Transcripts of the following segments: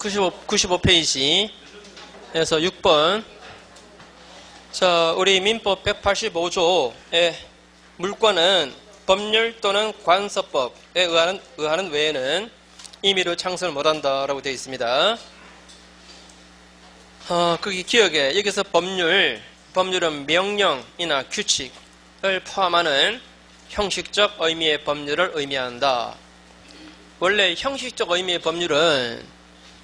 95페이지에서 6번. 자, 우리 민법 185조의 물권은 법률 또는 관서법에 의하는 외에는 임의로 창설을 못한다라고 되어 있습니다. 거기 기억에 여기서 법률은 명령이나 규칙을 포함하는 형식적 의미의 법률을 의미한다. 원래 형식적 의미의 법률은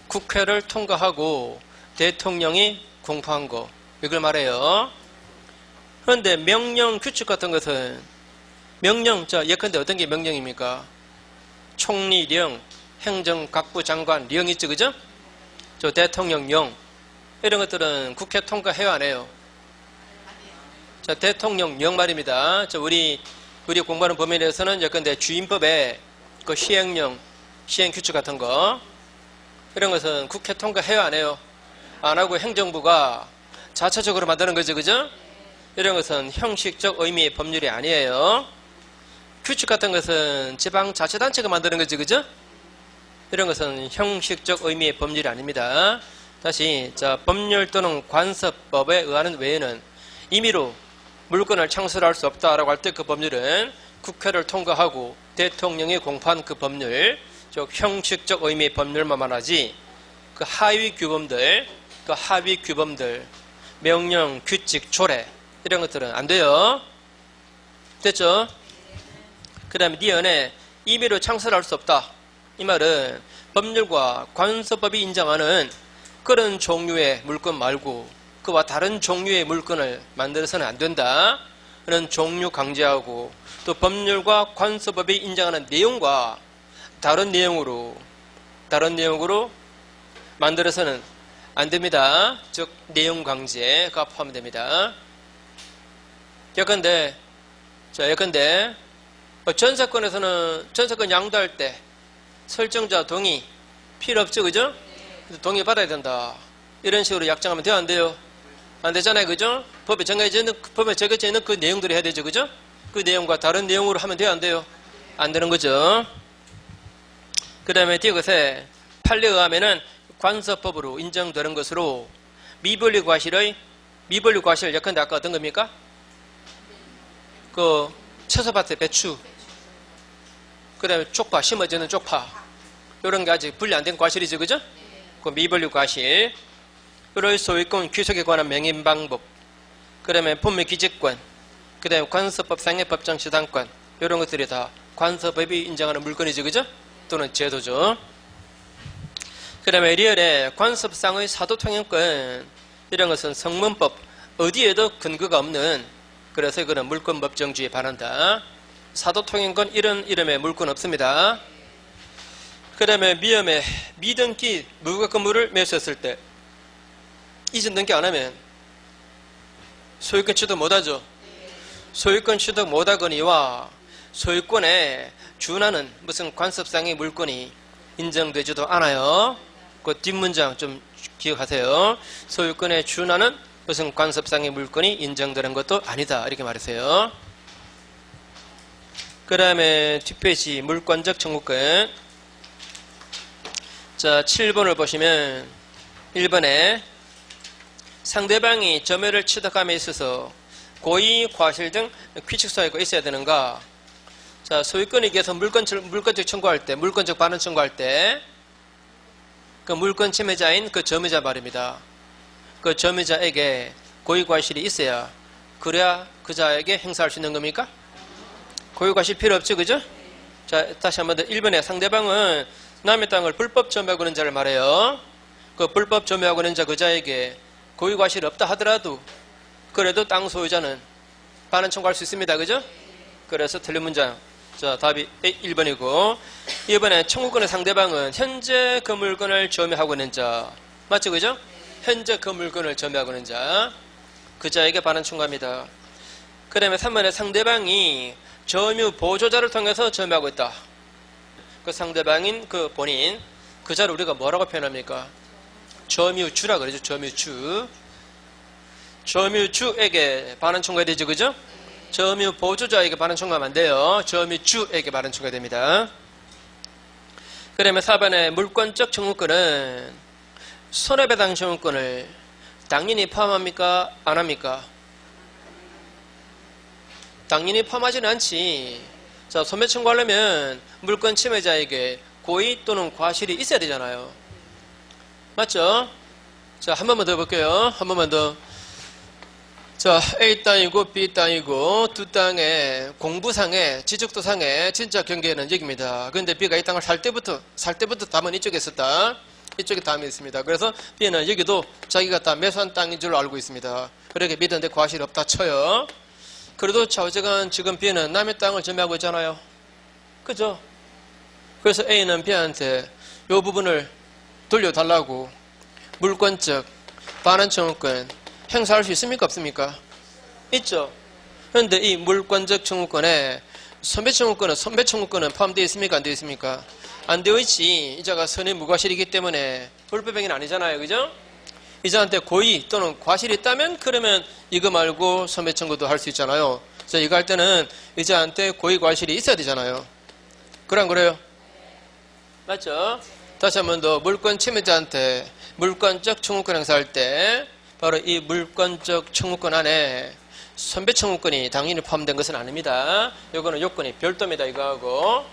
국회를 통과하고 대통령이 공포한 거, 이걸 말해요. 그런데 명령, 규칙 같은 것은 예컨대 어떤 게 명령입니까? 총리령, 행정각부 장관령 있죠, 그죠? 저 대통령령 이런 것들은 국회 통과해요, 안 해요? 자, 대통령령 말입니다. 우리 공부하는 범위에서는 예컨대 주임법에 그 시행령, 시행규칙 같은 거 이런 것은 국회 통과해요, 안 해요? 안 하고 행정부가 자체적으로 만드는 거죠, 그죠? 이런 것은 형식적 의미의 법률이 아니에요. 규칙 같은 것은 지방자치단체가 만드는 거죠, 그죠? 이런 것은 형식적 의미의 법률이 아닙니다. 다시, 자, 법률 또는 관서법에 의하는 외에는 임의로 물권을 창설할 수 없다라고 할 때 그 법률은 국회를 통과하고 대통령이 공포한 그 법률, 즉 형식적 의미의 법률만 말하지 그 하위 규범들, 명령, 규칙, 조례 이런 것들은 안 돼요. 됐죠? 그 다음에 네 안에 임의로 창설할 수 없다. 이 말은 법률과 관서법이 인정하는 그런 종류의 물권 말고 그와 다른 종류의 물권을 만들어서는 안 된다. 그런 종류 강제하고 또 법률과 관서법이 인정하는 내용과 다른 내용으로 만들어서는 안 됩니다. 즉 내용 강제가 포함됩니다. 예컨대 전세권에서는 전세권 양도할 때 설정자 동의 필요 없죠, 그죠? 동의 받아야 된다. 이런 식으로 약정하면 돼요, 안 돼요? 안 되잖아요, 그죠? 법에 정해져 있는 그 내용들을 해야 되죠, 그죠? 그 내용과 다른 내용으로 하면 돼요, 안 돼요? 안 되는 거죠. 그 다음에 뒤에 것에 판례에 의하면은 관서법으로 인정되는 것으로 미분류 과실 예컨대 아까 어떤 겁니까? 그 채소밭의 배추, 그 다음에 쪽파, 심어지는 쪽파 이런 게 아직 분리 안 된 과실이죠, 그죠? 그 미분류 과실, 그리고 소유권 귀속에 관한 명인 방법, 그 다음에 분묘 기재권, 그 다음에 관서법상의 법정 시당권 이런 것들이 다 관서법이 인정하는 물건이죠, 그죠? 또는 제도죠. 그 다음에 리얼의 관습상의 사도통행권 이런 것은 성문법 어디에도 근거가 없는, 그래서 이거는 물권법정주의에 반한다. 사도통행권 이런 이름의 물권 없습니다. 그 다음에 미음의 미등기 무과금물을 매수했을 때 이전 등기 안 하면 소유권 취득 못하죠. 소유권 취득 못하거니와 소유권에 준하는 무슨 관습상의 물권이 인정되지도 않아요. 그 뒷문장 좀 기억하세요. 소유권에 준하는 무슨 관습상의 물권이 인정되는 것도 아니다, 이렇게 말했어요. 그 다음에 뒷페이지 물권적 청구권. 자, 7번을 보시면 1번에 상대방이 점유를 취득함에 있어서 고의, 과실 등 규칙사유가 있어야 되는가? 자, 소유권에 의해서 물권적 청구할 때, 물권적 반환 청구할 때 그 물권 침해자인 그 점유자 말입니다. 그 점유자에게 고의, 과실이 있어야 그래야 그 자에게 행사할 수 있는 겁니까? 고의, 과실 필요 없죠, 그죠? 자, 다시 한번 더 1번에 상대방은 남의 땅을 불법 점유하고 있는 자를 말해요. 그 불법 점유하고 있는 자 그 자에게 고의, 과실이 없다 하더라도 그래도 땅 소유자는 반환 청구할 수 있습니다, 그죠? 그래서 틀린 문장. 자, 답이 1번이고 2번에 청구권의 상대방은 현재 그 물건을 점유하고 있는 자 맞죠, 그죠? 현재 그 물건을 점유하고 있는 자 그 자에게 반환 청구합니다. 그 다음에 3번에 상대방이 점유 보조자를 통해서 점유하고 있다. 그 상대방인 그 본인 그 자를 우리가 뭐라고 표현합니까? 점유주라 그러죠. 점유주에게 반환 청구해야 되죠, 그죠? 점유 보조자에게 반환 청구하면 안 돼요. 점유주에게 반환 청구해야 됩니다. 그 다음에 4번에 물권적 청구권은 손해배당 청구권을 당연히 포함합니까? 안 합니까? 당연히 포함하지는 않지. 자, 손해 청구하려면 물권 침해자에게 고의 또는 과실이 있어야 되잖아요. 맞죠? 자, 한 번만 더 볼게요. 한 번만 더. 자, A 땅이고 B 땅이고 두 땅의 공부상의 지적도상의 진짜 경계는 여기입니다. 그런데 B가 이 땅을 살 때부터 담은 이쪽에 있었다. 이쪽에 담이 있습니다. 그래서 B는 여기도 자기가 다 매수한 땅인 줄로 알고 있습니다. 그렇게 믿었는데 과실이 없다 쳐요. 그래도 좌우적은 지금 B는 남의 땅을 점유하고 있잖아요. 그죠? 그래서 A는 B한테 이 부분을 돌려달라고 물권적 반환청구권 행사할 수 있습니까? 없습니까? 있죠. 그런데 이 물권적 청구권에 선배청구권은 포함되어 있습니까? 안 되어 있습니까? 안 되어 있지. 이자가 선의 무과실이기 때문에 불법행위는 아니잖아요. 그죠? 이자한테 고의 또는 과실이 있다면 그러면 이거 말고 선배청구도 할 수 있잖아요. 그래서 이거 할 때는 이자한테 고의 과실이 있어야 되잖아요. 그래 안 그래요? 맞죠? 다시 한 번 더 물권 침해자한테 물권적 청구권 행사할 때 바로 이 물권적 청구권 안에 선배청구권이 당연히 포함된 것은 아닙니다. 요거는 요건이 별도입니다. 이거하고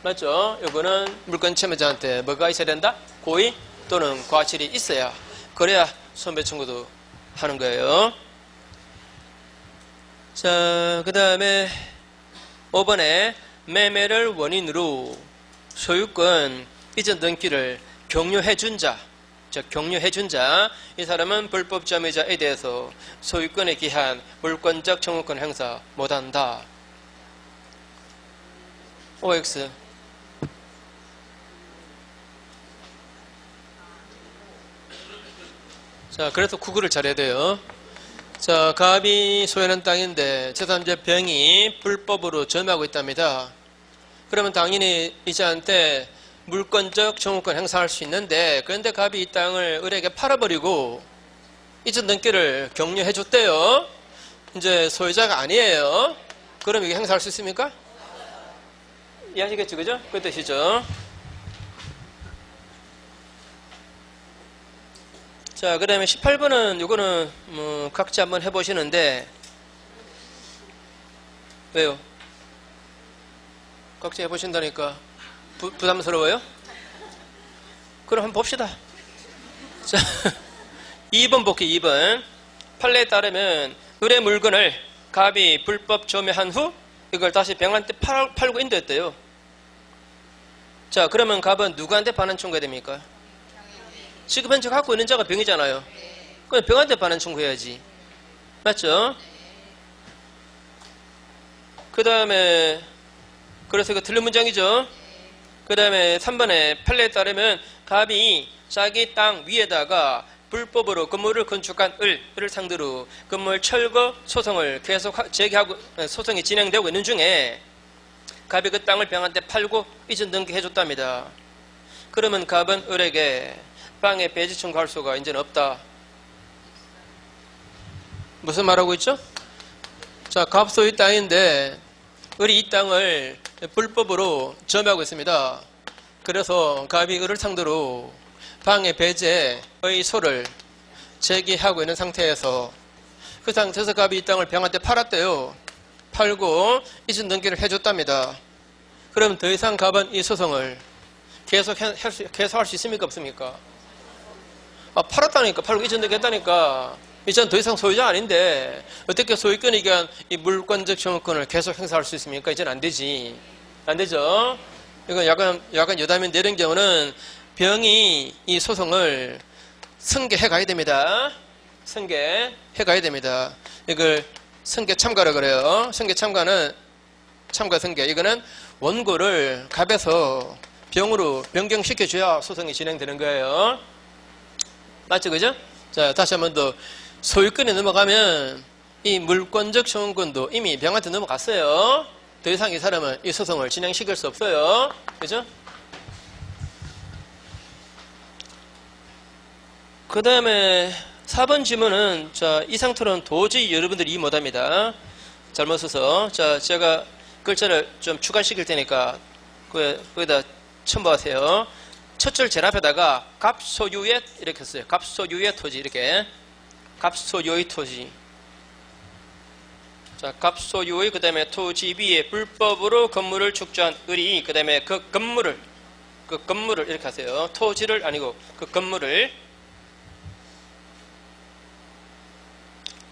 맞죠? 요거는 물권 침해자한테 뭐가 있어야 된다? 고의 또는 과실이 있어야 그래야 선배청구도 하는 거예요. 자, 그 다음에 5번에 매매를 원인으로 소유권 이전 등기를 격려해준 자, 즉 격려해준 자, 이 사람은 불법 점유자에 대해서 소유권에 기한 물권적 청구권 행사 못한다. OX. 자, 그래서 구글을 잘해야 돼요. 자, 갑이 소유하는 땅인데 제3자 병이 불법으로 점유하고 있답니다. 그러면 당연히 이자한테 물권적 청구권 행사할 수 있는데, 그런데 갑이 이 땅을 을에게 팔아버리고 이전 등기를 격려해 줬대요. 이제 소유자가 아니에요. 그럼 이게 행사할 수 있습니까? 이해하시겠죠? 그죠? 그 뜻이죠. 자, 그 다음에 18번은 요거는 각자 한번 해보시는데, 왜요? 각자 해보신다니까 부담스러워요? 그럼 한번 봅시다. 자, 2번 볼게요. 2번. 판례에 따르면 을의 물건을 갑이 불법 점유한 후 이걸 다시 병한테 팔고 인도했대요. 자, 그러면 갑은 누구한테 반환 청구해야 됩니까? 지금 현재 갖고 있는 자가 병이잖아요. 그럼 병한테 반환 청구해야지. 맞죠? 그 다음에 그래서 이거 틀린 문장이죠. 그 다음에 3번에 판례에 따르면 갑이 자기 땅 위에다가 불법으로 건물을 건축한 을을 상대로 건물 철거 소송을 계속 제기하고 소송이 진행되고 있는 중에 갑이 그 땅을 병한테 팔고 이전 등기해줬답니다. 그러면 갑은 을에게 땅에 배지 청구할 수가 이제는 없다. 무슨 말하고 있죠? 자, 갑 소유 땅인데 을이 이 땅을 불법으로 점유하고 있습니다. 그래서 갑이 을을 상대로 방해 배제의 소를 제기하고 있는 상태에서 그 상태에서 갑이 이 땅을 병한테 팔았대요. 팔고 이전 등기를 해줬답니다. 그럼 더 이상 갑은 이 소송을 계속할 수 있습니까? 없습니까? 팔았다니까. 팔고 이전 등기 했다니까. 이전 더 이상 소유자 아닌데 어떻게 소유권에 기한 이 물권적 청구권을 계속 행사할 수 있습니까? 이제는 안 되지. 안 되죠. 이건 약간 여담인데 이런 경우는 병이 이 소송을 승계해 가야 됩니다. 승계해 가야 됩니다. 이걸 승계 참가라 그래요. 승계 참가는 참가 승계. 이거는 원고를 갑에서 병으로 변경시켜줘야 소송이 진행되는 거예요. 맞죠? 그죠? 자, 다시 한 번 더. 소유권에 넘어가면 이 물권적 청구권도 이미 병한테 넘어갔어요. 더 이상 이 사람은 이 소송을 진행시킬 수 없어요. 그죠? 그 다음에 4번 질문은, 자, 이 상태로는 도저히 여러분들이 이해 못합니다. 잘못 써서. 자, 제가 글자를 좀 추가시킬 테니까 거기다 첨부하세요. 첫 줄 제일 앞에다가 갑소유의 이렇게 써요. 갑소유의 토지 이렇게 갑소유의 토지. 자, 갑소유의 그 다음에 토지 위에 불법으로 건물을 축조한 을이 그 다음에 그 건물을 이렇게 하세요. 토지를 아니고 그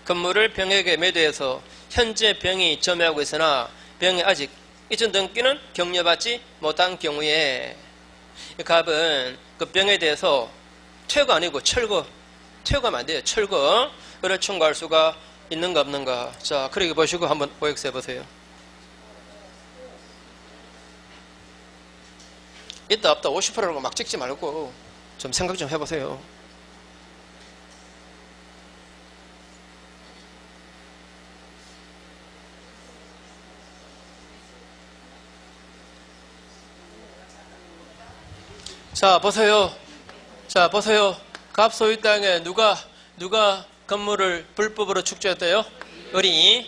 건물을 병에게 매도해서 현재 병이 점유하고 있으나 병이 아직 이전 등기는 격려받지 못한 경우에 갑은 그 병에 대해서 퇴거 아니고 퇴거하면 안 돼요. 철거를 청구할 수가 있는가 없는가. 자, 그렇게 보시고 한번 OX 해보세요. 있다 없다 50%라고 막 찍지 말고 좀 생각 좀 해보세요. 자, 보세요. 갑소유 땅에 누가 건물을 불법으로 축조했대요? 을이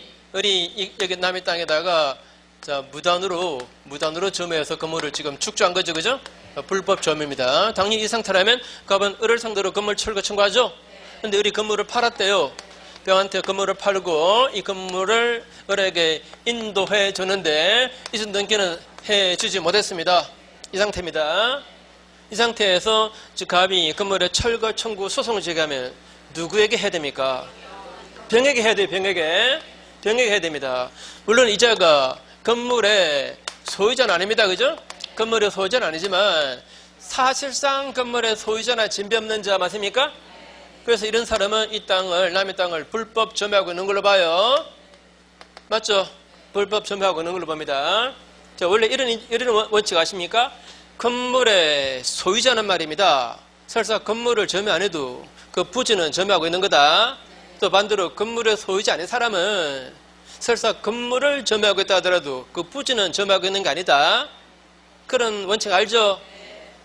여기 남의 땅에다가 자, 무단으로 점유해서 건물을 지금 축조한 거죠, 그죠? 불법 점유입니다. 당연히 이 상태라면 갑은 을을 상대로 건물 철거 청구하죠? 근데 을이 건물을 팔았대요. 병한테 건물을 팔고 이 건물을 을에게 인도해 줬는데 이전 등기는 해 주지 못했습니다. 이 상태입니다. 이 상태에서 갑이 건물의 철거 청구 소송을 제기하면 누구에게 해야 됩니까? 병에게 해야 돼요. 병에게 해야 됩니다. 물론 이자가 건물의 소유자는 아닙니다. 그죠? 건물의 소유자는 아니지만 사실상 건물의 소유자나 진배 없는 자 맞습니까? 그래서 이런 사람은 이 땅을, 남의 땅을 불법 점유하고 있는 걸로 봐요. 맞죠? 불법 점유하고 있는 걸로 봅니다. 자, 원래 이런 원칙 아십니까? 건물의 소유자는 말입니다. 설사 건물을 점유 안 해도 그 부지는 점유하고 있는 거다. 또 반대로 건물의 소유자 아닌 사람은 설사 건물을 점유하고 있다 하더라도 그 부지는 점유하고 있는 게 아니다. 그런 원칙 알죠?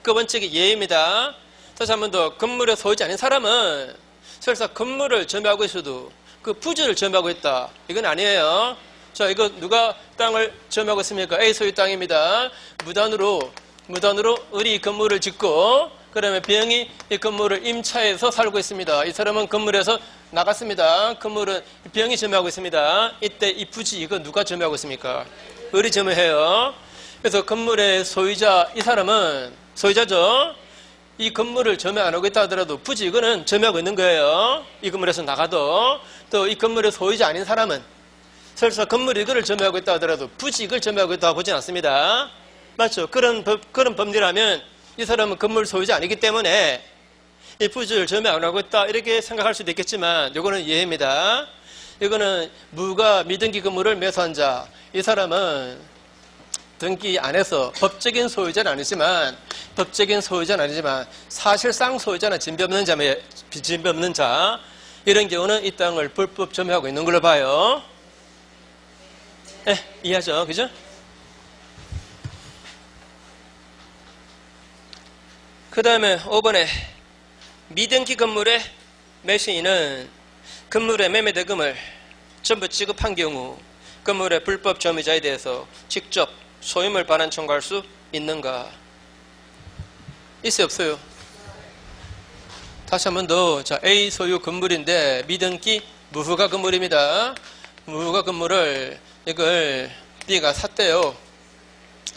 그 원칙이 예입니다. 다시 한 번 더, 건물의 소유자 아닌 사람은 설사 건물을 점유하고 있어도 그 부지를 점유하고 있다. 이건 아니에요. 자, 이거 누가 땅을 점유하고 있습니까? A 소유 땅입니다. 무단으로 을이 건물을 짓고 그러면 병이 이 건물을 임차해서 살고 있습니다. 이 사람은 건물에서 나갔습니다. 건물은 병이 점유하고 있습니다. 이때 이 부지 이거 누가 점유하고 있습니까? 을이 점유해요. 그래서 건물의 소유자 이 사람은 소유자죠. 이 건물을 점유 안 하고 있다 하더라도 부지 이거는 점유하고 있는 거예요. 이 건물에서 나가도. 또 이 건물의 소유자 아닌 사람은 설사 건물 이거를 점유하고 있다 하더라도 부지 이걸 점유하고 있다고 보진 않습니다. 맞죠? 그런 법리라면 이 사람은 건물 소유자 아니기 때문에 이 부지를 점유 안 하고 있다 이렇게 생각할 수도 있겠지만 이거는 예입니다. 이거는 무가 미등기 건물을 매수한 자. 이 사람은 등기 안에서 법적인 소유자는 아니지만 사실상 소유자나 진배 없는 자 이런 경우는 이 땅을 불법 점유하고 있는 걸로 봐요. 네, 이해하죠? 그죠? 그 다음에 5번에 미등기 건물의 매수인은 건물의 매매대금을 전부 지급한 경우 건물의 불법 점유자에 대해서 직접 소유물 반환 청구할 수 있는가? 있어요, 없어요? 다시 한 번 더. 자, A 소유 건물인데 미등기 무후가 건물입니다. 무후가 건물을 이걸 B가 샀대요.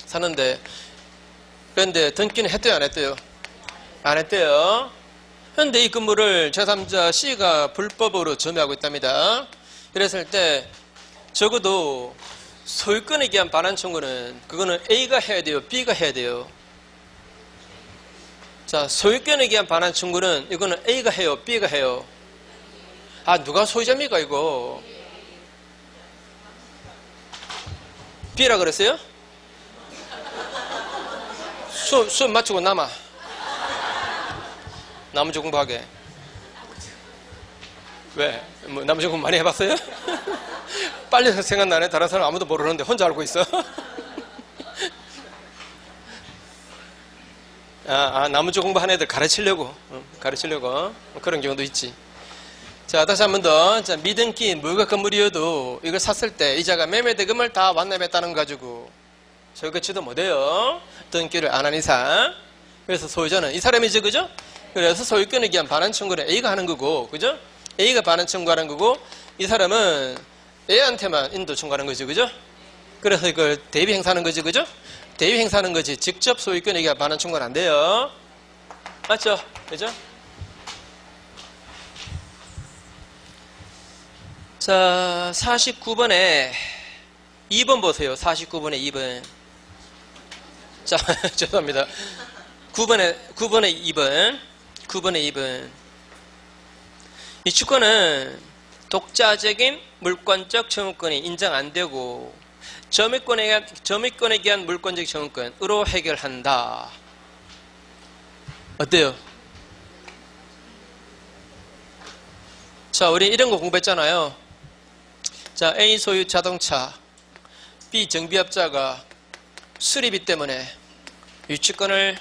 샀는데 그런데 등기는 했대요, 안 했대요? 안 했대요. 그런데 이 건물을 제3자 C가 불법으로 점유하고 있답니다. 그랬을 때 적어도 소유권에 대한 반환 청구는 그거는 A가 해야 돼요, B가 해야 돼요? 자, 소유권에 대한 반환 청구는 이거는 A가 해요, B가 해요? 아, 누가 소유자입니까 이거? B라 그랬어요? 수업 마치고 나머지 공부하게. 왜? 뭐 나머지 공부 많이 해봤어요? 빨리 생각나네. 다른 사람 아무도 모르는데 혼자 알고 있어. 나머지 공부한 애들 가르치려고 그런 경우도 있지. 자, 다시 한 번 더. 자, 미등기 무허가 건물이어도 이걸 샀을 때 이자가 매매대금을 다 완납했다는 거 가지고 소유권 취득 못해요. 등기를 안 한 이상. 그래서 소유자는 이 사람이죠, 그죠? 그래서 소유권에 기한 반환 청구를 A가 하는 거고, 그죠? A가 반환 청구하는 거고, 이 사람은 A한테만 인도 청구하는 거죠, 그죠? 그래서 이걸 대비 행사하는 거죠, 그죠? 대비 행사하는 거지. 직접 소유권에 기한 반환 청구는 안 돼요. 맞죠? 그죠? 자, 49번에 2번 보세요. 49번에 2번. 자, 죄송합니다. 9번에 2번. 9번에 2번. 이 주권은 독자적인 물권적 청구권이 인정 안 되고 점유권에 기한 물권적 청구권으로 해결한다. 어때요? 자, 우리 이런 거 공부했잖아요. 자, A 소유 자동차, B 정비업자가 수리비 때문에 유치권을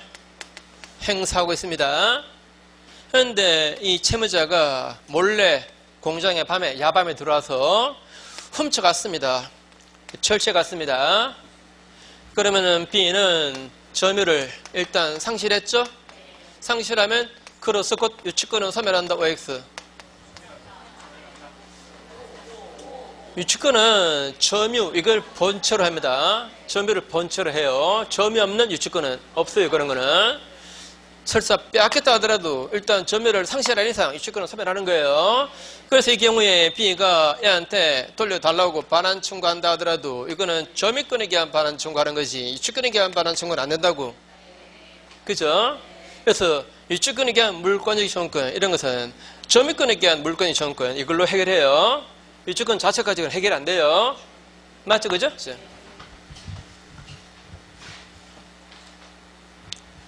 행사하고 있습니다. 그런데 이 채무자가 몰래 공장에 야밤에 들어와서 훔쳐갔습니다. 철새갔습니다. 그러면은 B는 점유를 일단 상실했죠? 상실하면 그로서 곧 유치권은 소멸한다. OX. 유치권은 점유, 이걸 본처로 합니다. 점유를 본처로 해요. 점유 없는 유치권은 없어요. 그런 거는. 설사 빼앗겼다 하더라도 일단 점유를 상실한 이상 유치권은 소멸하는 거예요. 그래서 이 경우에 B가 A한테 돌려달라고 반환 청구한다 하더라도 이거는 점유권에 기한 반환 청구하는 거지 유치권에 기한 반환 청구는 안 된다고. 그죠? 그래서 유치권에 기한 물권적 청구권 이런 것은 점유권에 기한 물권적 청구권 이걸로 해결해요. 유치권 자체까지는 해결 안 돼요. 맞죠? 그죠?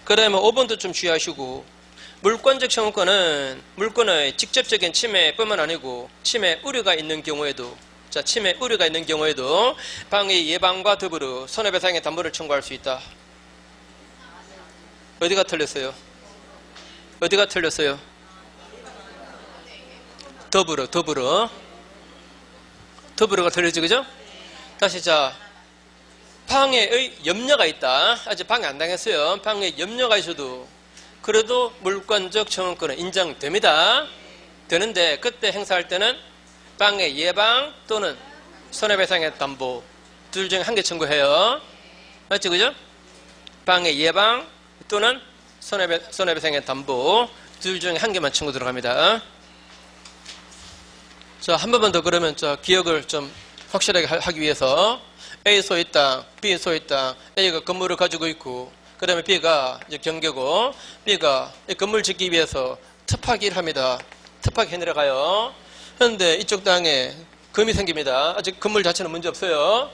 그 다음에 5번도 좀 주의하시고 물권적 청구권은 물권의 직접적인 침해뿐만 아니고 침해 우려가 있는 경우에도 침해 우려가 있는 경우에도 방해 예방과 더불어 손해배상의 담보를 청구할 수 있다. 어디가 틀렸어요? 어디가 틀렸어요? 더불어가 틀렸지, 그죠? 다시 자, 방해의 염려가 있다. 아직 방해 안 당했어요. 방해 염려가 있어도 그래도 물권적 청구권은 인정됩니다. 되는데 그때 행사할 때는 방해 예방 또는 손해배상의 담보 둘 중에 한 개 청구해요. 맞죠, 그죠? 방해 예방 또는 손해배상의 담보 둘 중에 한 개만 청구 들어갑니다. 자, 한 번만 더 그러면 기억을 좀 확실하게 하기 위해서 A 소유 땅, B 소유 땅, A가 건물을 가지고 있고 그 다음에 B가 이제 경계고 B가 이 건물 짓기 위해서 특파기를 합니다. 특파기 해내려가요. 그런데 이쪽 땅에 금이 생깁니다. 아직 건물 자체는 문제 없어요.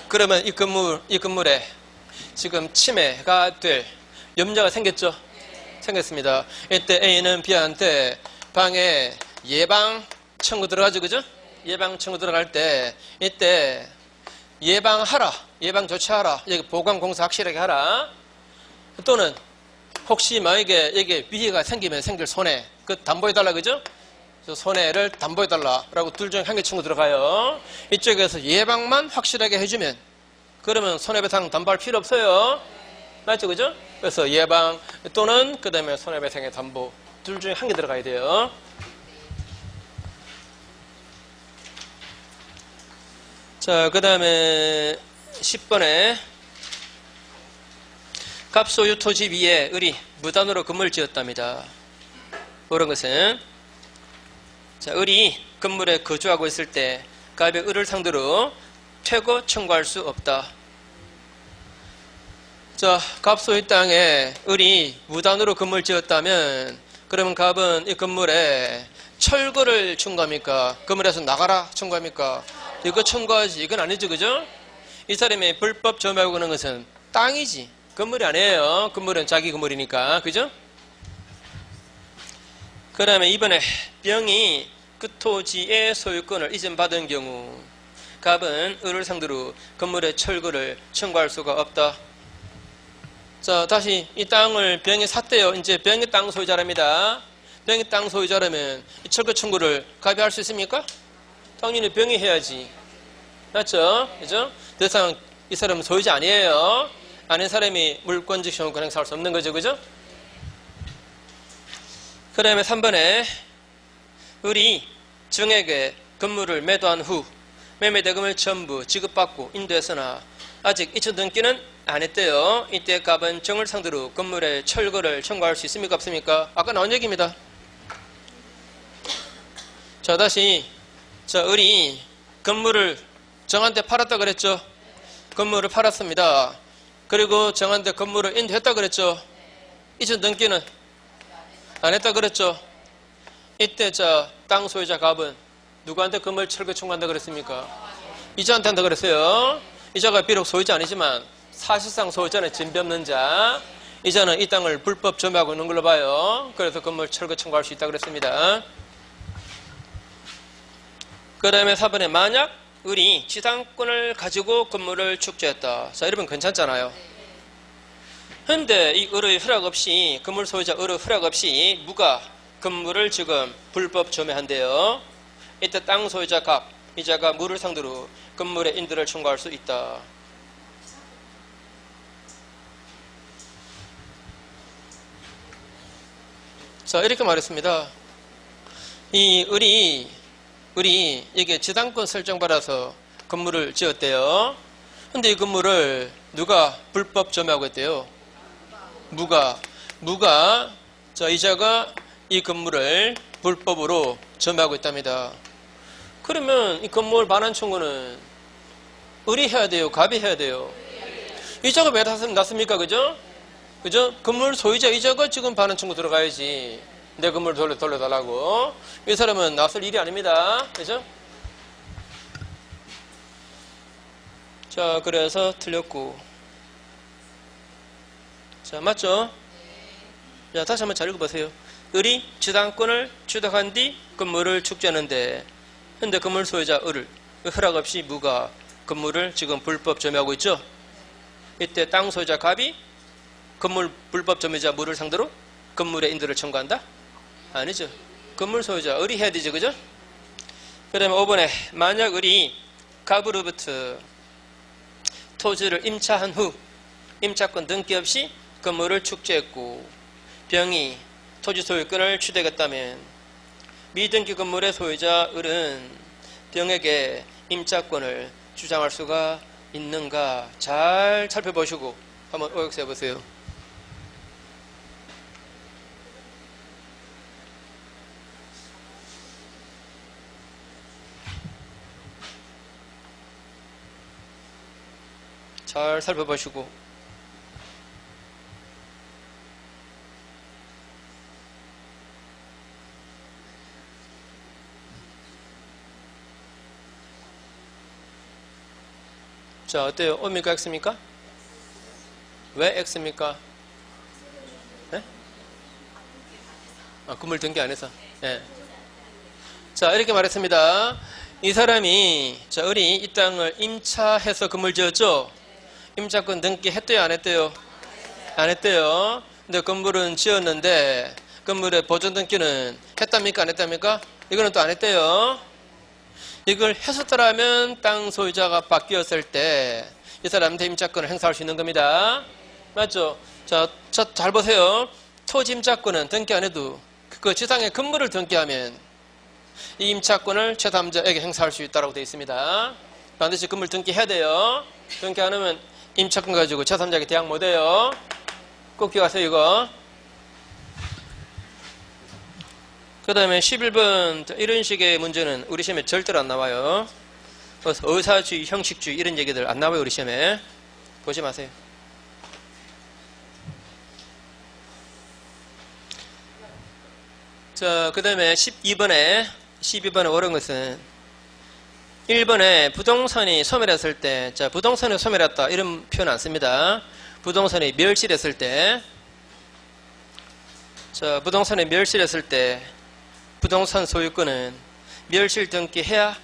그러면 이 건물에 지금 침해가 될 염려가 생겼죠? 생겼습니다. 이때 A는 B한테 방해 예방 청구 들어가죠, 그죠? 예방 청구 들어갈 때 이때 예방하라, 예방 조치하라, 여기 보관 공사 확실하게 하라. 또는 혹시 만약에 여기 위해가 생기면 생길 손해, 그 담보해달라, 그죠? 손해를 담보해달라라고 둘 중에 한 개 청구 들어가요. 이쪽에서 예방만 확실하게 해주면 그러면 손해배상 담보할 필요 없어요. 맞죠, 그죠? 그래서 예방 또는 그 다음에 손해배상의 담보 둘 중에 한 개 들어가야 돼요. 자, 그 다음에 10번에 갑소유 토지 위에 을이 무단으로 건물을 지었답니다. 그런 것은 자, 을이 건물에 거주하고 있을 때 갑이 을을 상대로 퇴거 청구할 수 없다. 자, 갑소유 땅에 을이 무단으로 건물을 지었다면 그러면 갑은 이 건물에 철거를 청구합니까? 건물에서 나가라 청구합니까? 이거 청구하지. 이건 아니죠, 그죠? 이 사람이 불법 점유하고 그러는 것은 땅이지 건물이 아니에요. 건물은 자기 건물이니까, 그죠? 그 다음에 이번에 병이 그 토지의 소유권을 이전받은 경우 갑은 을을 상대로 건물의 철거를 청구할 수가 없다. 자, 다시 이 땅을 병이 샀대요. 이제 병이 땅 소유자랍니다. 병이 땅 소유자라면 이 철거 청구를 갑이 할 수 있습니까? 당연히 병이 해야지. 맞죠? 그죠? 더 이상 이 사람은 소유자 아니에요. 아는 사람이 물권적 시효권 행사할 수 없는 거죠. 그죠? 그 다음에 3번에 을이 정에게 건물을 매도한 후 매매대금을 전부 지급받고 인도했으나 아직 이천 등기는 안 했대요. 이때 갑은 정을 상대로 건물의 철거를 청구할 수 있습니까? 없습니까? 아까 나온 얘기입니다. 자, 다시 을이 건물을 정한테 팔았다 그랬죠. 건물을 팔았습니다. 그리고 정한테 건물을 인도했다 그랬죠. 이천 등기는 안 했다 그랬죠. 이때 땅 소유자 갑은 누구한테 건물 철거 청구한다 그랬습니까? 이자한테 한다 그랬어요. 이자가 비록 소유자 아니지만 사실상 소유자는 진비 없는 자. 이자는 이 땅을 불법 점유하고 있는 걸로 봐요. 그래서 건물 철거 청구할 수 있다 그랬습니다. 그 다음에 4번에 만약 을이 지상권을 가지고 건물을 축조했다. 자, 이러면 괜찮잖아요. 근데 이 을의 허락 없이, 건물 소유자 을의 허락 없이 무가 건물을 지금 불법 점유한대요. 이때 땅 소유자 갑, 이자가 무를 상대로 건물의 인도를 청구할 수 있다. 자, 이렇게 말했습니다. 이 을이 이게 지상권 설정받아서 건물을 지었대요. 근데 이 건물을 누가 불법 점유하고 있대요? 무가 이자가 이 건물을 불법으로 점유하고 있답니다. 그러면 이 건물 반환 청구는 을이 해야 돼요? 갑이 해야 돼요? 이자가 왜 났습니까? 그죠? 건물 소유자 이자가 지금 반환 청구 들어가야지. 내 건물 돌려달라고. 이 사람은 나설 일이 아닙니다. 그죠? 자, 그래서 틀렸고. 자, 맞죠? 자, 다시 한번 잘 읽어보세요. 을이 지상권을 취득한 뒤 건물을 축조하는데, 현재 건물 소유자 을을 허락 없이 무가 건물을 지금 불법 점유하고 있죠? 이때 땅 소유자 갑이 건물 불법 점유자 무를 상대로 건물의 인도를 청구한다? 아니죠. 건물 소유자 을이 해야 되죠. 그죠? 그 다음에 5번에 만약 을이 갑으로부터 토지를 임차한 후 임차권 등기 없이 건물을 축조했고 병이 토지 소유권을 취득했다면 미등기 건물의 소유자 을은 병에게 임차권을 주장할 수가 있는가? 잘 살펴보시고 한번 오역해 보세요. 잘 살펴보시고 자, 어때요? O입니까? X입니까? 왜 X입니까? 네? 건물 등기 안 해서. 네. 자, 이렇게 말했습니다. 이 사람이, 을이 이 땅을 임차해서 건물 지었죠? 임차권 등기 했대요? 안 했대요? 안 했대요. 근데 건물은 지었는데, 건물의 보존 등기는 했답니까? 안 했답니까? 이거는 또 안 했대요. 이걸 했었더라면 땅 소유자가 바뀌었을 때 이 사람한테 임차권을 행사할 수 있는 겁니다. 맞죠? 자, 잘 보세요. 토지 임차권은 등기 안 해도 그 지상의 건물을 등기하면 이 임차권을 제3자에게 행사할 수 있다고 되어 있습니다. 반드시 건물 등기해야 돼요. 등기 안 하면 임차권 가지고 제3자에게 대항 못해요. 꼭 기억하세요. 이거. 그 다음에 11번 이런 식의 문제는 우리 시험에 절대로 안 나와요. 그래서 의사주의, 형식주의 이런 얘기들 안 나와요. 우리 시험에. 보지 마세요. 자, 그 다음에 12번에 옳은 것은 1번에 부동산이 소멸했을 때, 자, 부동산이 소멸했다 이런 표현 안 씁니다. 부동산이 멸실했을 때, 자, 부동산이 멸실했을 때 부동산 소유권은 멸실 등기해야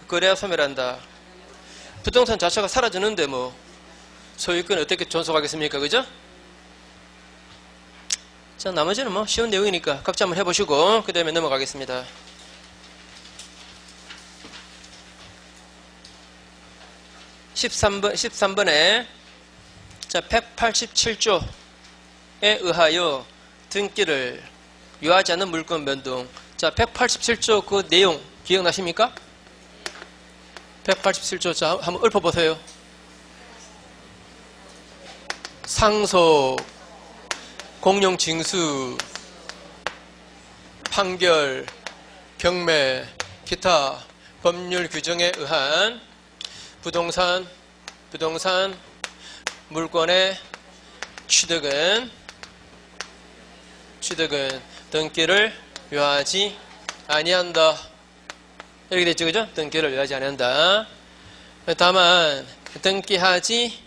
그래야 소멸한다. 부동산 자체가 사라지는데 뭐 소유권을 어떻게 존속하겠습니까? 그죠? 자, 나머지는 뭐 쉬운 내용이니까 각자 한번 해보시고 그 다음에 넘어가겠습니다. 13번에 자, 187조에 의하여 등기를 유하지 않는 물권 변동. 자, 187조 그 내용 기억나십니까? 187조. 자, 한번 읊어보세요. 상속, 공용 징수, 판결, 경매, 기타 법률 규정에 의한 부동산 물권의 취득은 등기를 유하지 아니한다. 이렇게 됐죠, 그죠? 등기를 유하지 아니한다. 다만 등기하지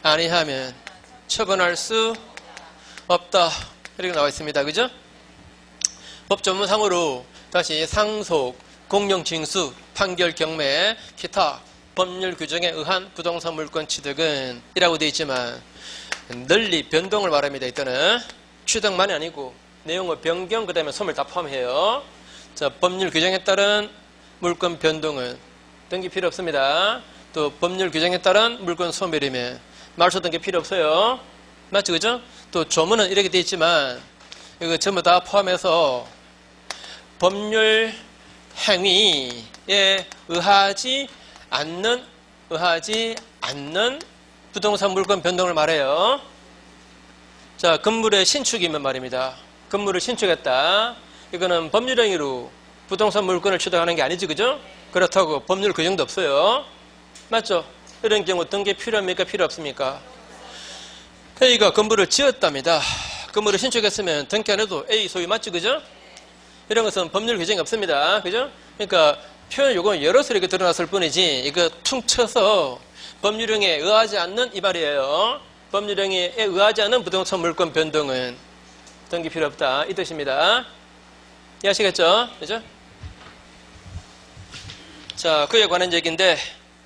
아니하면 처분할 수 없다. 이렇게 나와 있습니다, 그죠? 법 전문상으로 다시 상속, 공용 징수, 판결, 경매, 기타 법률 규정에 의한 부동산 물권 취득은 이라고 되어 있지만 널리 변동을 말합니다. 이때는 취득만이 아니고 내용의 변경, 그 다음에 소멸 다 포함해요. 자, 법률 규정에 따른 물권 변동은 등기 필요 없습니다. 또 법률 규정에 따른 물권 소멸이면 말소 등기 필요 없어요. 맞죠, 그죠? 또 조문은 이렇게 되어 있지만 이거 전부 다 포함해서 법률 행위에 의하지 않는 부동산 물권 변동을 말해요. 자, 건물의 신축이면 말입니다. 건물을 신축했다. 이거는 법률 행위로 부동산 물권을 취득하는 게 아니지, 그죠? 그렇다고 법률 규정도 없어요. 맞죠? 이런 경우 등기 필요합니까? 필요 없습니까? A가 건물을 지었답니다. 건물을 신축했으면 등기 안 해도 A 소유 맞죠, 그죠? 이런 것은 법률 규정이 없습니다. 그죠? 그러니까 표현 요건 여럿이 이렇게 드러났을 뿐이지 이거 퉁쳐서 법률행위에 의하지 않는 이 말이에요. 법률행위에 의하지 않는 부동산 물권 변동은 등기 필요 없다. 이 뜻입니다. 이해하시겠죠? 그죠? 자, 그에 관한 얘기인데,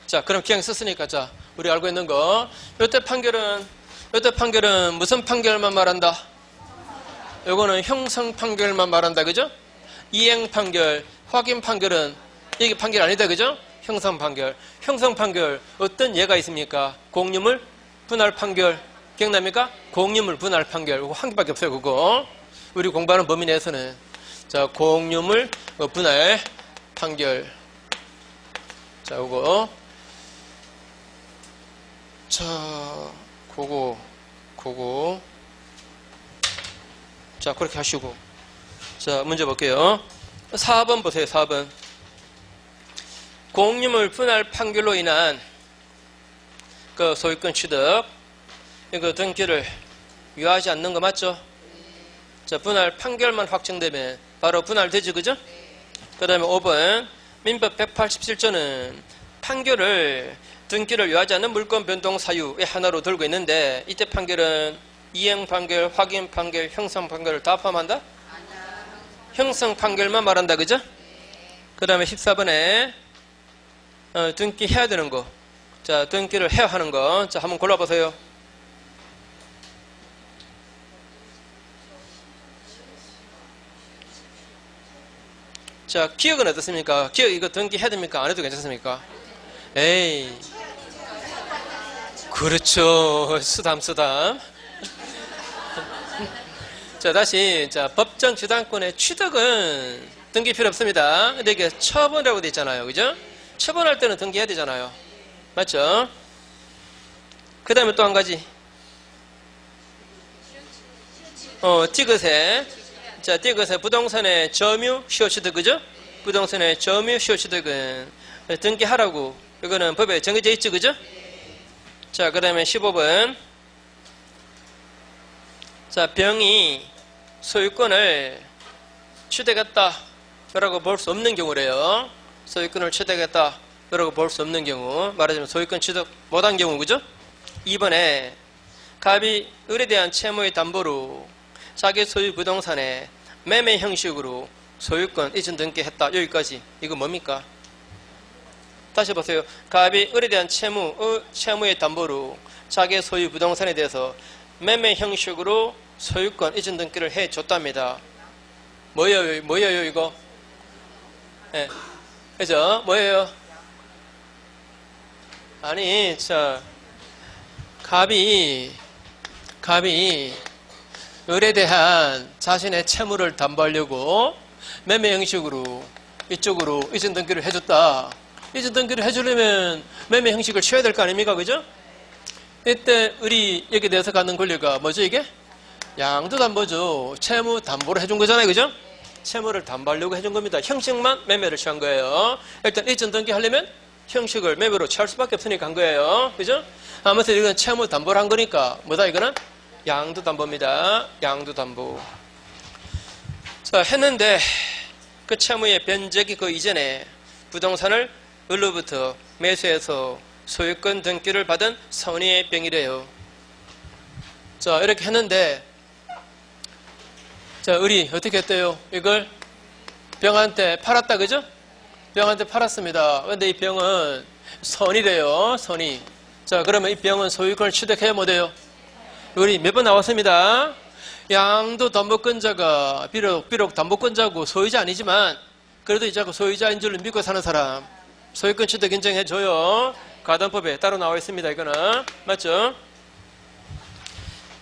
자, 그럼 기왕 썼으니까, 자, 우리 알고 있는 거. 요때 판결은 무슨 판결만 말한다? 요거는 형성 판결만 말한다. 그죠? 이행 판결, 확인 판결은 이게 판결 아니다. 그죠? 형성 판결. 형성 판결 어떤 예가 있습니까? 공유물 분할 판결. 기억납니까? 공유물 분할 판결. 그거 한 개밖에 없어요. 그거. 우리 공부하는 범위 내에서는. 자, 공유물 분할 판결. 자, 요거. 자, 그거. 자, 그렇게 하시고. 자, 문제 볼게요. 4번 보세요. 4번. 공유물 분할 판결로 인한 그 소유권 취득, 이거 등기를 유하지 않는 거 맞죠? 자, 분할 판결만 확정되면 바로 분할되죠, 그죠? 그 다음에 5번. 민법 187조는 판결을 등기를 유하지 않는 물권 변동 사유의 하나로 들고 있는데 이때 판결은 이행 판결, 확인 판결, 형성 판결을 다 포함한다? 형성 판결만 말한다, 그죠? 그 다음에 14번에 등기 해야 되는 거. 자, 등기를 해야 하는 거. 자, 한번 골라보세요. 자, 기억은 어떻습니까? 기억 이거 등기 해야 됩니까? 안 해도 괜찮습니까? 에이. 그렇죠. 쓰담. 자, 다시. 자, 법정 지당권의 취득은 등기 필요 없습니다. 근데 이게 처분이라고 되어 있잖아요. 그죠? 처분할 때는 등기해야 되잖아요. 맞죠? 그 다음에 또 한 가지. 띠긋에. 자, 띠긋에 부동산의 점유, 시효취득, 그죠? 부동산의 점유, 시효취득은 등기하라고. 이거는 법에 정해져 있죠, 그죠? 자, 그 다음에 15번. 자, 병이 소유권을 취득했다. 라고 볼 수 없는 경우래요. 소유권을 취득했다. 라고 볼 수 없는 경우. 말하자면 소유권 취득 못한 경우, 그죠? 2번에 갑이 을에 대한 채무의 담보로 자기 소유 부동산에 매매 형식으로 소유권 이전 등기했다. 여기까지. 이거 뭡니까? 다시 보세요. 갑이 을에 대한 채무의 담보로 자기 소유 부동산에 대해서 매매 형식으로 소유권 이전 등기를 해줬답니다. 뭐예요 이거? 네. 그죠? 뭐예요? 아니, 자, 갑이 을에 대한 자신의 채무를 담보하려고 매매 형식으로 이쪽으로 이전 등기를 해줬다. 이전 등기를 해주려면 매매 형식을 취해야 될 거 아닙니까? 그죠? 이때 을이 여기에 대해서 갖는 권리가 뭐죠 이게? 양도담보죠. 채무 담보를 해준 거잖아요. 그죠? 채무를 담보하려고 해준 겁니다. 형식만 매매를 취한 거예요. 일단 이전 등기 하려면 형식을 매매로 취할 수밖에 없으니까 한 거예요. 그죠? 아무튼 이건 채무 담보를 한 거니까 뭐다 이거는? 양도담보입니다. 양도담보. 자, 했는데 그 채무의 변제기 그 이전에 부동산을 을로부터 매수해서 소유권 등기를 받은 선의의 병이래요. 자, 이렇게 했는데 자, 을이 어떻게 했대요? 이걸 병한테 팔았다. 그죠? 병한테 팔았습니다. 그런데 이 병은 선이래요. 선이. 자, 그러면 이 병은 소유권을 취득해야 못해요? 을이 몇 번 나왔습니다. 양도담보권자가 비록 담보권자고 소유자 아니지만 그래도 이자고 소유자인 줄 믿고 사는 사람 소유권 취득 인정해줘요. 가담법에 따로 나와 있습니다. 이거는 맞죠?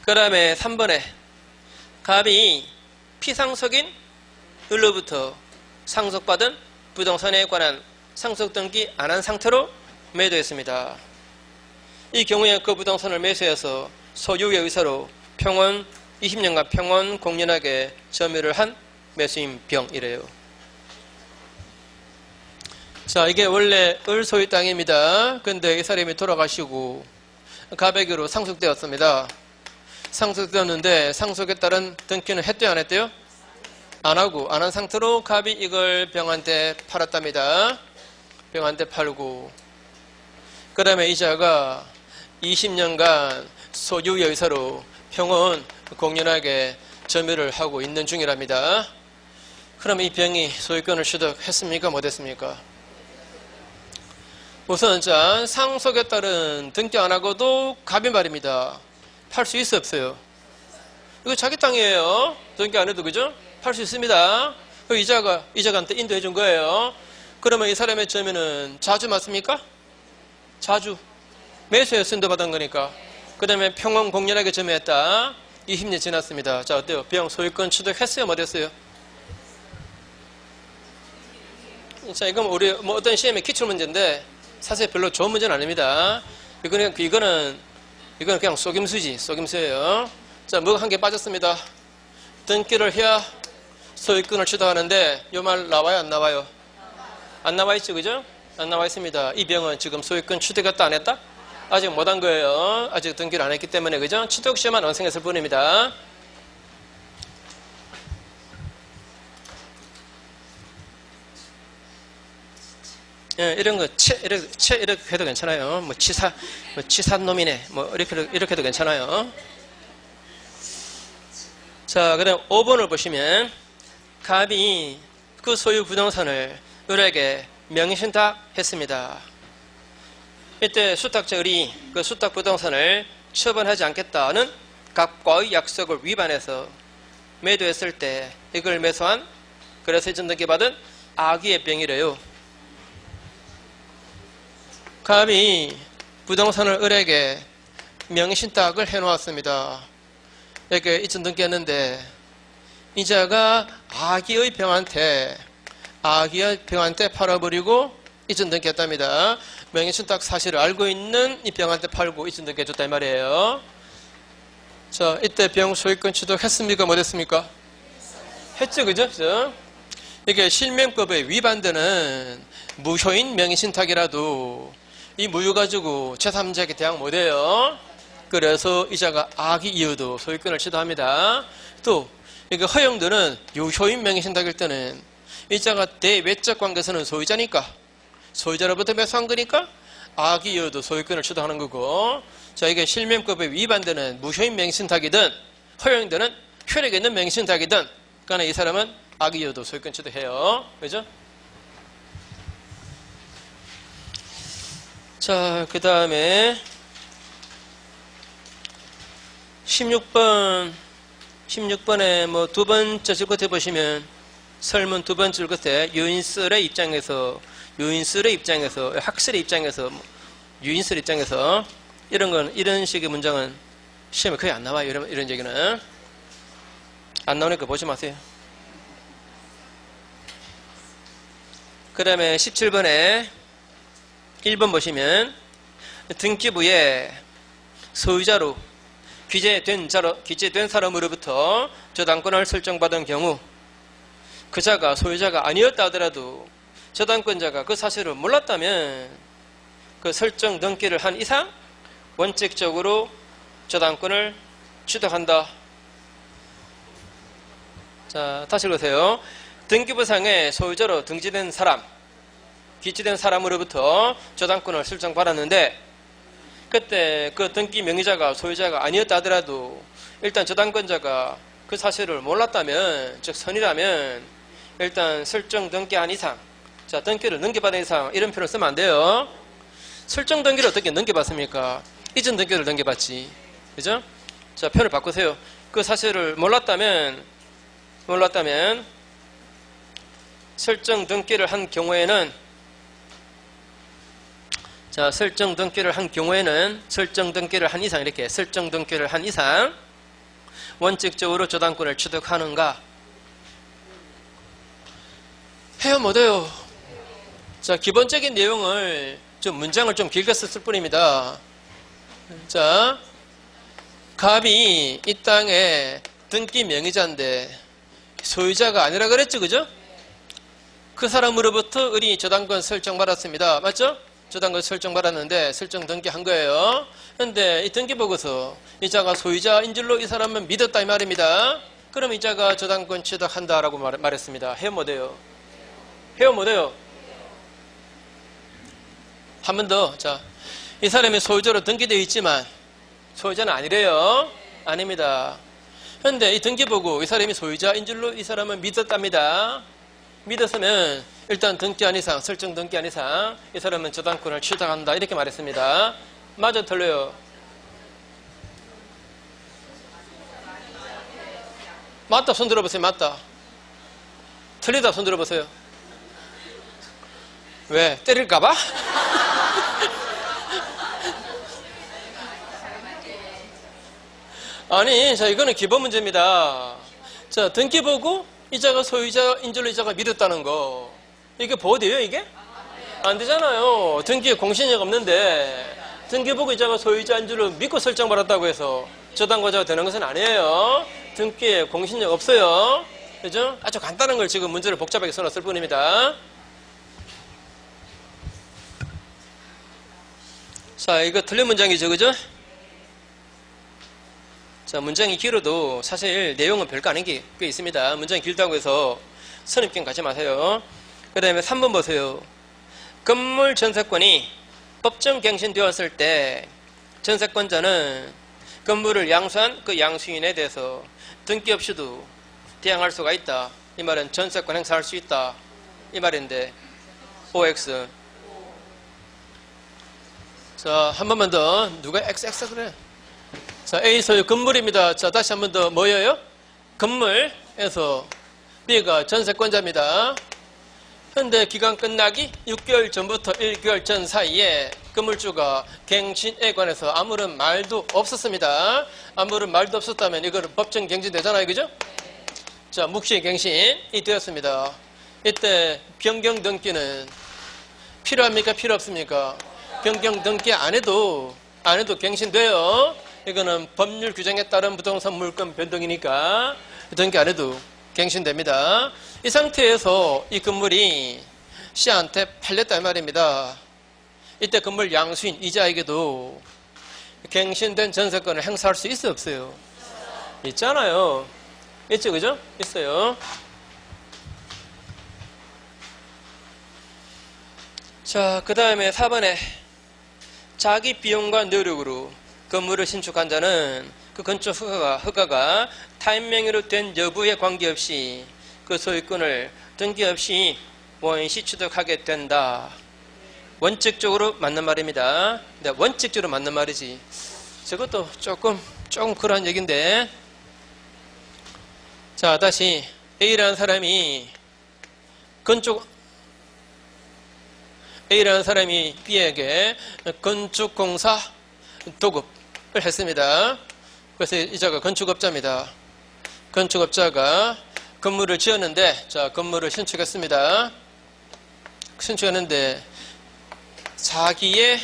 그 다음에 3번에 갑이 피상속인 을로부터 상속받은 부동산에 관한 상속등기 안 한 상태로 매도했습니다. 이 경우에 그 부동산을 매수해서 소유의 의사로 평원 20년간 평원 공연하게 점유를 한 매수인 병이래요. 자, 이게 원래 을 소유 땅입니다. 근데 이 사람이 돌아가시고 갑에게로 상속되었습니다. 상속되었는데 상속에 따른 등기는 했대요? 안 했대요? 안 하고 안 한 상태로 갑이 이걸 병한테 팔았답니다. 병한테 팔고 그 다음에 이자가 20년간 소유의 의사로 평온 공연하게 점유를 하고 있는 중이랍니다. 그럼 이 병이 소유권을 취득했습니까? 못했습니까? 우선 자, 상속에 따른 등기 안 하고도 갑이 말입니다. 팔 수 있어 없어요? 이거 자기 땅이에요. 등기 안 해도. 그죠? 팔 수 있습니다. 그 이자가한테 인도해 준 거예요. 그러면 이 사람의 점유는 자주 맞습니까? 자주. 매수해서 인도받은 거니까. 그 다음에 평온 공연하게 점유했다. 20년 지났습니다. 자, 어때요? 병 소유권 취득했어요? 못했어요? 자, 이건 우리 어떤 시험의 기출 문제인데 사실 별로 좋은 문제는 아닙니다. 이거는 그냥 속임수지. 속임수예요. 자, 뭐가 한 개 빠졌습니다. 등기를 해야 소유권을 취득하는데 이 말 나와요? 안 나와요? 안 나와 있죠? 그죠? 안 나와 있습니다. 이 병은 지금 소유권 취득했다 안 했다? 아직 못한 거예요. 아직 등기를 안 했기 때문에. 그죠? 취득시험만 완성했을 뿐입니다. 예, 이런 거, 이렇게 해도 괜찮아요. 치사놈이네. 이렇게 해도 괜찮아요. 자, 그 다음 5번을 보시면, 갑이 그 소유 부동산을 을에게 명의신탁했습니다. 이때 수탁자 을이 그 수탁 부동산을 처분하지 않겠다는 갑과의 약속을 위반해서 매도했을 때 이걸 매수한, 그래서 이전등기 받은 악의의 병이래요. 갑이 부동산을 을에게 명의신탁을 해놓았습니다. 이렇게 이전등기했는데 이자가 악의의 병한테 팔아버리고 이전등기했답니다. 명의신탁 사실을 알고 있는 이 병한테 팔고 이전등기해줬다 이 말이에요. 자, 이때 병 소유권 취득했습니까? 못했습니까? 했죠, 그죠? 이게 실명법에 위반되는 무효인 명의신탁이라도 이 무효 가지고 제3자에게 대항 못해요. 그래서 이자가 악의 이유도 소유권을 취득합니다. 또 이게 허용되는 유효인 명의신탁일 때는 이자가 대외적 관계에서는 소유자니까 소유자로부터 매수한 거니까 악의 이유도 소유권을 취득하는 거고, 자, 이게 실명법에 위반되는 무효인 명의신탁이든 허용되는 효력 있는 명의신탁이든 그러나 이 사람은 악의 이유도 소유권 취득해요. 그죠? 자, 그 다음에 16번에 뭐 두 번째 줄 끝에 보시면 설문 두 번째 줄 끝에 유인설의 입장에서 학설의 입장에서 유인설 입장에서 이런 식의 문장은 시험에 거의 안 나와요. 이런 얘기는. 안 나오니까 보지 마세요. 그 다음에 17번에 1번 보시면 등기부에 소유자로 기재된 사람으로부터 저당권을 설정받은 경우 그자가 소유자가 아니었다 하더라도 저당권자가 그 사실을 몰랐다면 그 설정 등기를 한 이상 원칙적으로 저당권을 취득한다. 자, 다시 읽으세요. 등기부상에 소유자로 등재된 사람, 기재된 사람으로부터 저당권을 설정받았는데 그때 그 등기 명의자가 소유자가 아니었다 하더라도 일단 저당권자가 그 사실을 몰랐다면, 즉 선이라면 일단 설정 등기한 이상, 자, 등기를 넘겨받은 이상 이런 표현을 쓰면 안 돼요. 설정 등기를 어떻게 넘겨받습니까? 이전 등기를 넘겨받지. 그죠? 자, 표현을 바꾸세요. 그 사실을 몰랐다면 설정 등기를 한 경우에는 자, 설정 등기를 한 이상 이렇게 설정 등기를 한 이상 원칙적으로 저당권을 취득하는가? 해요 못해요? 자, 기본적인 내용을 문장을 좀 길게 썼을 뿐입니다. 자, 갑이 이 땅에 등기 명의자인데 소유자가 아니라 그랬죠, 그죠? 그 사람으로부터 을이 저당권 설정받았습니다. 맞죠? 저당권 설정받았는데 설정 등기한 거예요. 그런데 이 등기보고서 이자가 소유자인 줄로 이 사람은 믿었다 이 말입니다. 그럼 이자가 저당권 취득한다라고 말했습니다. 해요 못해요? 해요 못해요? 한 번 더. 자, 이 사람이 소유자로 등기되어 있지만 소유자는 아니래요. 아닙니다. 그런데 이 등기보고 이 사람이 소유자인 줄로 이 사람은 믿었답니다. 믿었으면 일단 등기한 이상, 설정 등기한 이상 이 사람은 저당권을 취득한다 이렇게 말했습니다. 맞아 틀려요? 맞다 손 들어보세요. 맞다. 틀리다 손 들어보세요. 왜? 때릴까봐? 아니, 자, 이거는 기본 문제입니다. 자, 등기보고 이자가 소유자인 줄로 이자가 믿었다는 거. 이게 보호돼요, 이게? 안 되잖아요. 등기에 공신력 없는데, 등기보고 이자가 소유자인 줄로 믿고 설정받았다고 해서 저당권자가 되는 것은 아니에요. 등기에 공신력 없어요. 그죠? 아주 간단한 걸 지금 문제를 복잡하게 써놨을 뿐입니다. 자, 이거 틀린 문장이죠, 그죠? 자, 문장이 길어도 사실 내용은 별거 아닌 게 꽤 있습니다. 문장이 길다고 해서 선입견 갖지 마세요. 그 다음에 3번 보세요. 건물 전세권이 법정 갱신되었을 때 전세권자는 건물을 양수한 그 양수인에 대해서 등기 없이도 대항할 수가 있다. 이 말은 전세권 행사할 수 있다. 이 말인데 OX. 자, 한 번만 더. 누가 XX 그래? 자, A 소유 건물입니다. 자, 다시 한 번 더 뭐예요? 건물에서 B가 전세권자입니다. 현재 기간 끝나기 6개월 전부터 1개월 전 사이에 건물주가 갱신에 관해서 아무런 말도 없었습니다. 아무런 말도 없었다면 이거는 법정 갱신되잖아요. 그죠? 자, 묵시 갱신이 되었습니다. 이때 변경 등기는 필요합니까? 필요 없습니까? 변경 등기 안 해도 갱신돼요. 이거는 법률 규정에 따른 부동산 물권 변동이니까 등기 안 해도 갱신됩니다. 이 상태에서 이 건물이 C한테 팔렸다 이 말입니다. 이때 건물 양수인 이자에게도 갱신된 전세권을 행사할 수 있어요? 없어요? 있잖아요. 있죠, 그죠? 있어요. 자, 그 다음에 4번에 자기 비용과 노력으로 건물을 신축한 자는 그 건축 허가가 타인 명의로 된 여부에 관계없이 그 소유권을 등기 없이 원시 취득하게 된다. 원칙적으로 맞는 말입니다. 근데 원칙적으로 맞는 말이지. 저것도 조금 그런 얘기인데. 자, 다시 A라는 사람이 A라는 사람이 B에게 건축공사 도급을 했습니다. 그래서 이자가 건축업자입니다. 건축업자가 건물을 지었는데, 자, 건물을 신축했습니다. 신축했는데, 자기의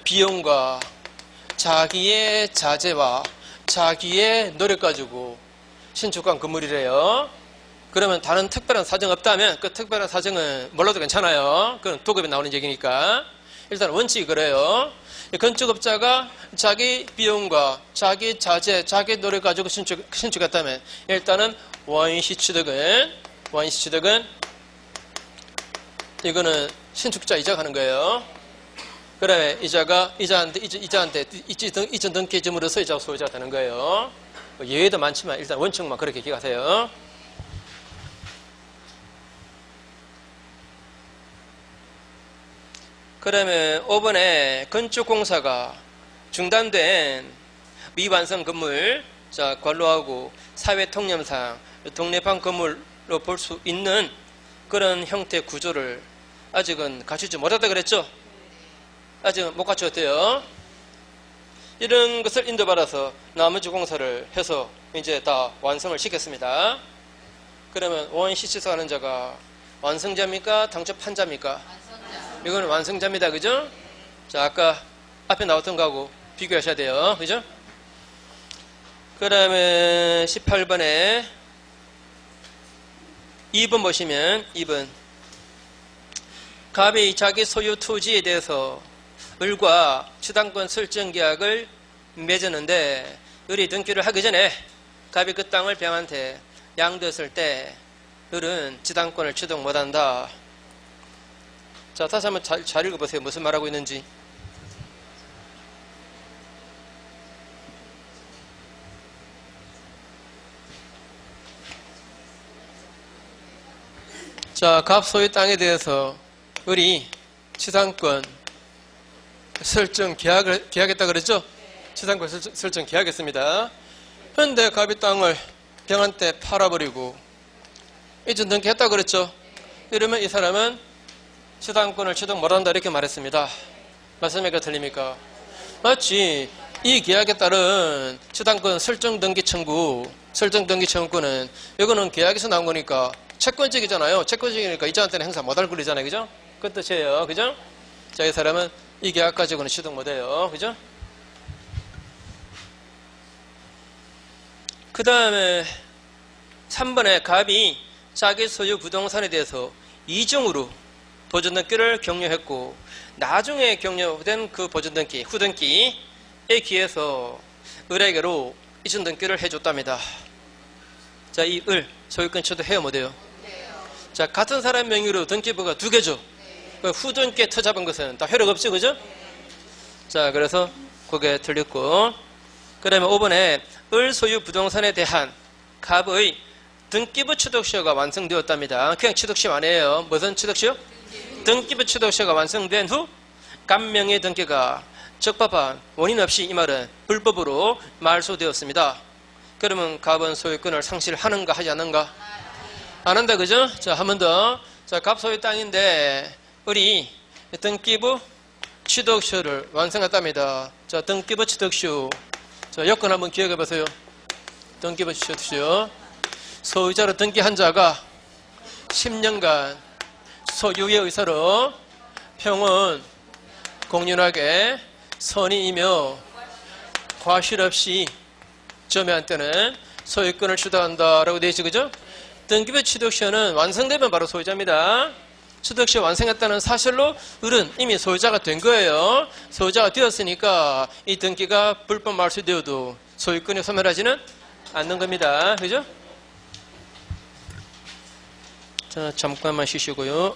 비용과 자기의 자재와 자기의 노력 가지고 신축한 건물이래요. 그러면 다른 특별한 사정 없다면 그 특별한 사정은 몰라도 괜찮아요. 그건 도급에 나오는 얘기니까. 일단 원칙이 그래요. 건축업자가 자기 비용과 자기 자재, 자기 노력 가지고 신축했다면 일단은 원시 취득은 이거는 신축자 이자가 하는 거예요. 그래 이자한테 이전 등기 점으로서 이자 소유자가 되는 거예요. 예외도 많지만 일단 원칙만 그렇게 기억하세요. 그러면 5번에 건축공사가 중단된 미완성 건물, 자, 관로하고 사회통념상 독립한 건물로 볼 수 있는 그런 형태 구조를 아직은 갖추지 못했다 그랬죠? 아직은 못 갖추었대요. 이런 것을 인도받아서 나머지 공사를 해서 이제 다 완성을 시켰습니다. 그러면 원시시사하는 자가 완성자입니까? 당초판자입니까? 이거는 완성자입니다. 그죠? 자, 아까 앞에 나왔던 거하고 비교하셔야 돼요. 그죠? 그 다음에 18번에 2번 보시면 2번 갑이 자기 소유 토지에 대해서 을과 취당권 설정 계약을 맺었는데 을이 등기를 하기 전에 갑이 그 땅을 병한테 양도했을 때 을은 취당권을 취득 못한다. 자, 다시 한번 잘 읽어보세요. 무슨 말하고 있는지. 자, 갑 소유 땅에 대해서 을이 취당권 설정 계약했다 그랬죠? 취당권 설정 계약했습니다. 그런데 갑이 땅을 병한테 팔아버리고 이전 등기했다 그랬죠? 이러면 이 사람은 취당권을 취득 못한다 이렇게 말했습니다. 맞습니까? 틀립니까? 마치 이 계약에 따른 취당권 설정 등기 청구권은 이거는 계약에서 나온 거니까 채권적이잖아요. 채권적이니까 이자한테는 행사 못할 권리잖아요. 그죠? 그 뜻이에요. 그죠? 자, 이 사람은 이 계약 가지고는 취득 못해요. 그죠? 그 다음에 3번에 갑이 자기 소유 부동산에 대해서 이중으로 보존등기를 격려했고 나중에 격려된 그 보존등기, 후등기에 기해서 을에게로 이전등기를 해줬답니다. 자, 이 을 소유권 취득해요 못해요? 자, 같은 사람 명의로 등기부가 두 개죠. 후등기에 터잡은 것은 다 효력 없죠. 그죠? 자, 그래서 그게 틀렸고 그 다음에 5번에 을 소유 부동산에 대한 갑의 등기부 취득시효가 완성되었답니다. 그냥 취득시효 아니에요. 무슨 취득시효? 등기부 취득시효가 완성된 후 갑명의 등기가 적법한 원인 없이 이 말은 불법으로 말소되었습니다. 그러면 갑은 소유권을 상실하는가 하지 않는가? 안 한다. 그죠? 자, 한 번 더. 자, 갑 소유 땅인데 을이 등기부 취득시효를 완성했답니다. 자, 등기부 취득시효. 자, 여건 한번 기억해 보세요. 등기부 취득시효. 소유자로 등기한 자가 10년간 소유의 의사로 평온 공연하게 선의이며 과실 없이 점유한테는 소유권을 취득한다라고 되어 있죠. 그죠? 등기부 취득시효는 완성되면 바로 소유자입니다. 취득시효 완성했다는 사실로 을은 이미 소유자가 된 거예요. 소유자가 되었으니까 이 등기가 불법 말소되어도 소유권이 소멸하지는 않는 겁니다. 그죠? 자, 잠깐만 쉬시고요.